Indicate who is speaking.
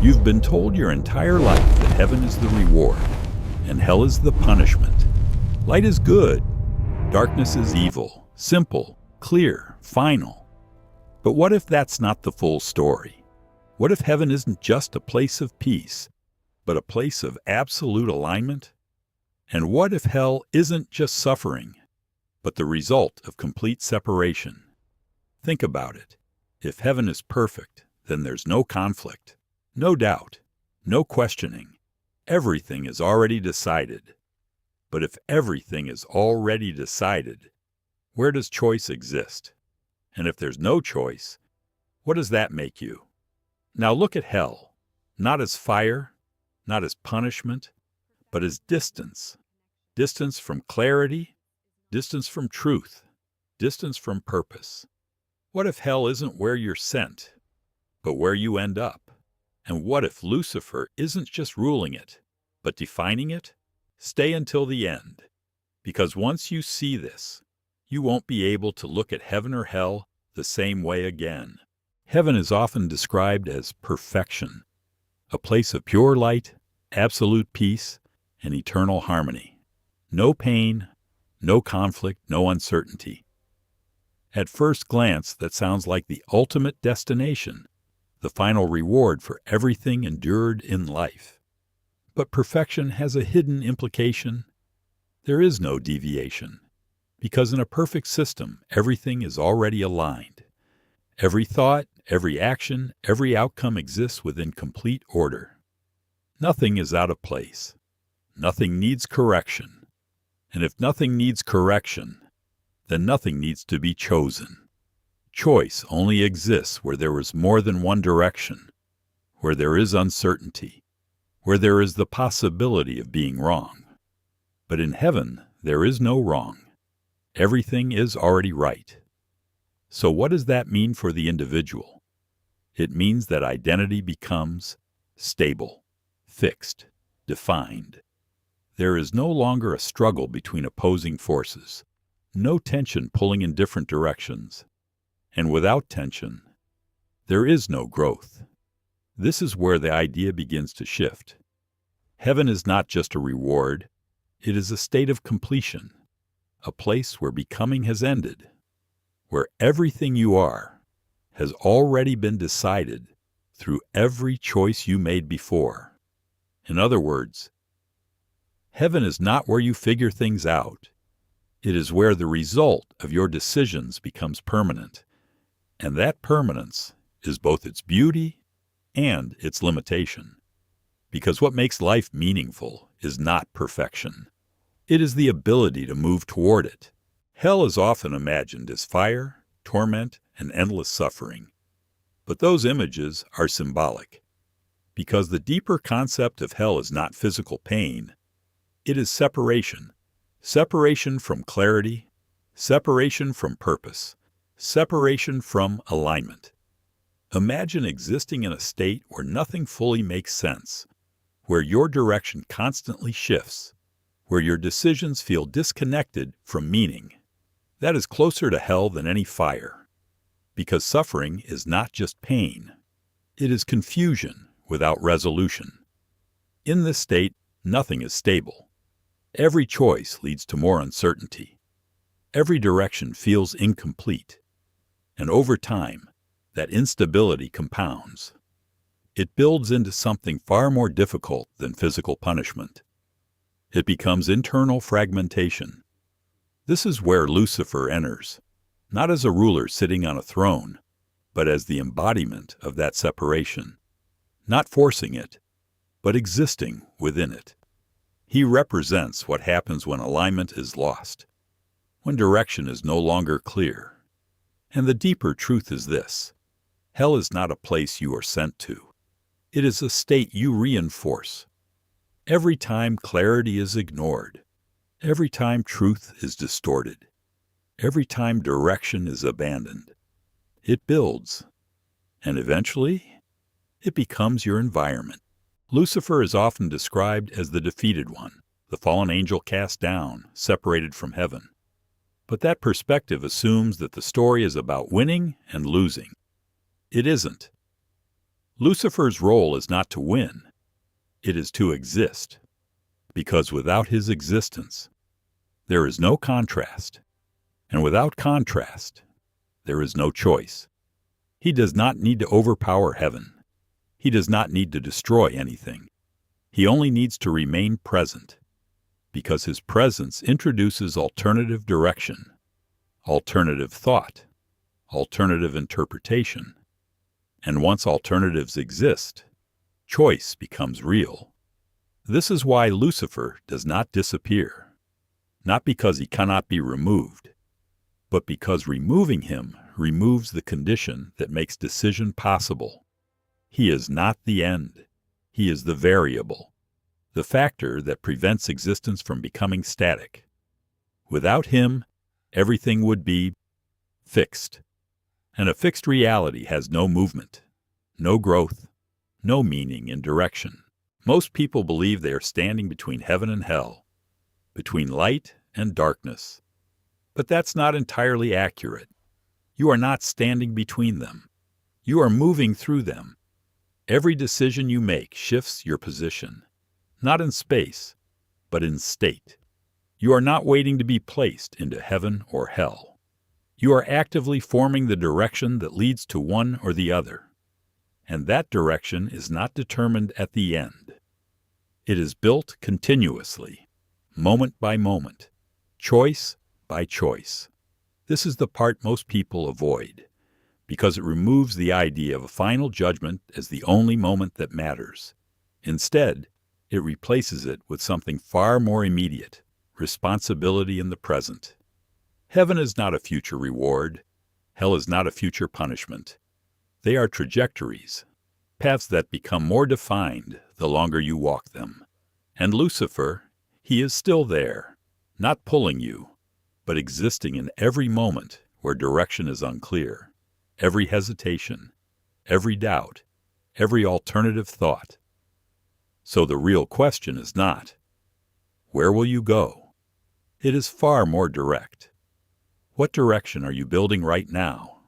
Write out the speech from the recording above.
Speaker 1: You've been told your entire life that heaven is the reward and hell is the punishment. Light is good, darkness is evil, simple, clear, final. But what if that's not the full story? What if heaven isn't just a place of peace, but a place of absolute alignment? And what if hell isn't just suffering, but the result of complete separation? Think about it. If heaven is perfect, then there's no conflict, no doubt, no questioning. Everything is already decided. But if everything is already decided, where does choice exist? And if there's no choice, what does that make you? Now look at hell, not as fire, not as punishment, but as distance. Distance from clarity, distance from truth, distance from purpose. What if hell isn't where you're sent, but where you end up? And what if Lucifer isn't just ruling it, but defining it? Stay until the end, because once you see this, you won't be able to look at heaven or hell the same way again. Heaven is often described as perfection, a place of pure light, absolute peace, and eternal harmony. No pain, no conflict, no uncertainty. At first glance, that sounds like the ultimate destination, the final reward for everything endured in life. But perfection has a hidden implication. There is no deviation, because in a perfect system, everything is already aligned. Every thought, every action, every outcome exists within complete order. Nothing is out of place. Nothing needs correction. And if nothing needs correction, then nothing needs to be chosen. Choice only exists where there is more than one direction, where there is uncertainty, where there is the possibility of being wrong. But in heaven, there is no wrong. Everything is already right. So what does that mean for the individual? It means that identity becomes stable, fixed, defined. There is no longer a struggle between opposing forces, no tension pulling in different directions. And without tension, there is no growth. This is where the idea begins to shift. Heaven is not just a reward, it is a state of completion, a place where becoming has ended, where everything you are has already been decided through every choice you made before. In other words, heaven is not where you figure things out. It is where the result of your decisions becomes permanent. And that permanence is both its beauty and its limitation. Because what makes life meaningful is not perfection. It is the ability to move toward it. Hell is often imagined as fire, torment, and endless suffering. But those images are symbolic. Because the deeper concept of hell is not physical pain, it is separation. Separation from clarity, separation from purpose, separation from alignment. Imagine existing in a state where nothing fully makes sense, where your direction constantly shifts, where your decisions feel disconnected from meaning. That is closer to hell than any fire, because suffering is not just pain. It is confusion without resolution. In this state, nothing is stable. Every choice leads to more uncertainty. Every direction feels incomplete. And over time, that instability compounds. It builds into something far more difficult than physical punishment. It becomes internal fragmentation. This is where Lucifer enters, not as a ruler sitting on a throne, but as the embodiment of that separation, not forcing it, but existing within it. He represents what happens when alignment is lost, when direction is no longer clear. And the deeper truth is this: hell is not a place you are sent to. It is a state you reinforce. Every time clarity is ignored, every time truth is distorted, every time direction is abandoned, it builds, and eventually, it becomes your environment. Lucifer is often described as the defeated one, the fallen angel cast down, separated from heaven. But that perspective assumes that the story is about winning and losing. It isn't. Lucifer's role is not to win, it is to exist, because without his existence, there is no contrast, and without contrast, there is no choice. He does not need to overpower heaven. He does not need to destroy anything. He only needs to remain present, because his presence introduces alternative direction, alternative thought, alternative interpretation. And once alternatives exist, choice becomes real. This is why Lucifer does not disappear, not because he cannot be removed, but because removing him removes the condition that makes decision possible. He is not the end. He is the variable, the factor that prevents existence from becoming static. Without him, everything would be fixed. And a fixed reality has no movement, no growth, no meaning and direction. Most people believe they are standing between heaven and hell, between light and darkness. But that's not entirely accurate. You are not standing between them. You are moving through them. Every decision you make shifts your position, not in space, but in state. You are not waiting to be placed into heaven or hell. You are actively forming the direction that leads to one or the other. And that direction is not determined at the end. It is built continuously, moment by moment, choice by choice. This is the part most people avoid, because it removes the idea of a final judgment as the only moment that matters. Instead, it replaces it with something far more immediate, responsibility in the present. Heaven is not a future reward. Hell is not a future punishment. They are trajectories, paths that become more defined the longer you walk them. And Lucifer, he is still there, not pulling you, but existing in every moment where direction is unclear, every hesitation, every doubt, every alternative thought. So the real question is not, where will you go? It is far more direct. What direction are you building right now?